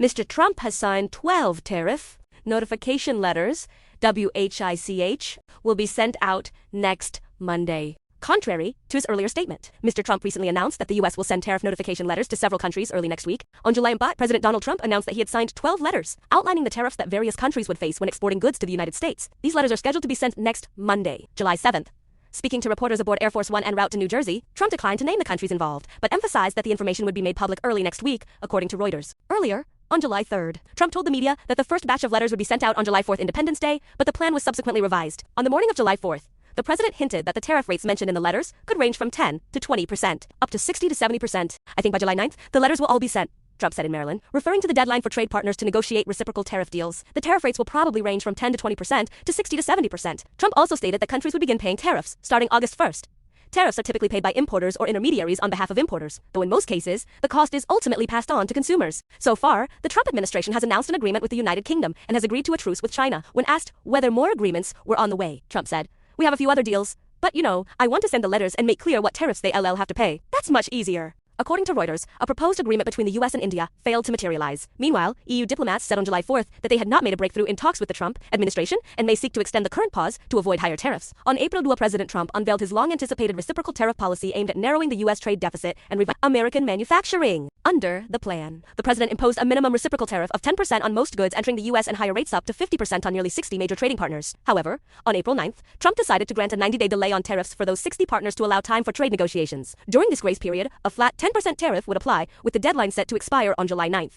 Mr. Trump has signed 12 tariff notification letters, WHICH, will be sent out next Monday. Contrary to his earlier statement, Mr. Trump recently announced that the U.S. will send tariff notification letters to several countries early next week. On July 5, President Donald Trump announced that he had signed 12 letters outlining the tariffs that various countries would face when exporting goods to the United States. These letters are scheduled to be sent next Monday, July 7th. Speaking to reporters aboard Air Force One en route to New Jersey, Trump declined to name the countries involved, but emphasized that the information would be made public early next week, according to Reuters. Earlier, on July 3rd, Trump told the media that the first batch of letters would be sent out on July 4th, Independence Day, but the plan was subsequently revised. On the morning of July 4th, the president hinted that the tariff rates mentioned in the letters could range from 10 to 20%, up to 60 to 70%. I think by July 9th, the letters will all be sent, Trump said in Maryland, referring to the deadline for trade partners to negotiate reciprocal tariff deals. The tariff rates will probably range from 10 to 20% to 60 to 70%. Trump also stated that countries would begin paying tariffs starting August 1st. Tariffs are typically paid by importers or intermediaries on behalf of importers, though in most cases, the cost is ultimately passed on to consumers. So far, the Trump administration has announced an agreement with the United Kingdom and has agreed to a truce with China. When asked whether more agreements were on the way, Trump said, "We have a few other deals, but I want to send the letters and make clear what tariffs they have to pay. That's much easier." According to Reuters, a proposed agreement between the U.S. and India failed to materialize. Meanwhile, EU diplomats said on July 4th that they had not made a breakthrough in talks with the Trump administration and may seek to extend the current pause to avoid higher tariffs. On April 2, President Trump unveiled his long-anticipated reciprocal tariff policy aimed at narrowing the U.S. trade deficit and reviving American manufacturing. Under the plan, the president imposed a minimum reciprocal tariff of 10% on most goods entering the U.S. and higher rates up to 50% on nearly 60 major trading partners. However, on April 9th, Trump decided to grant a 90-day delay on tariffs for those 60 partners to allow time for trade negotiations. During this grace period, a flat 10% tariff would apply, with the deadline set to expire on July 9th.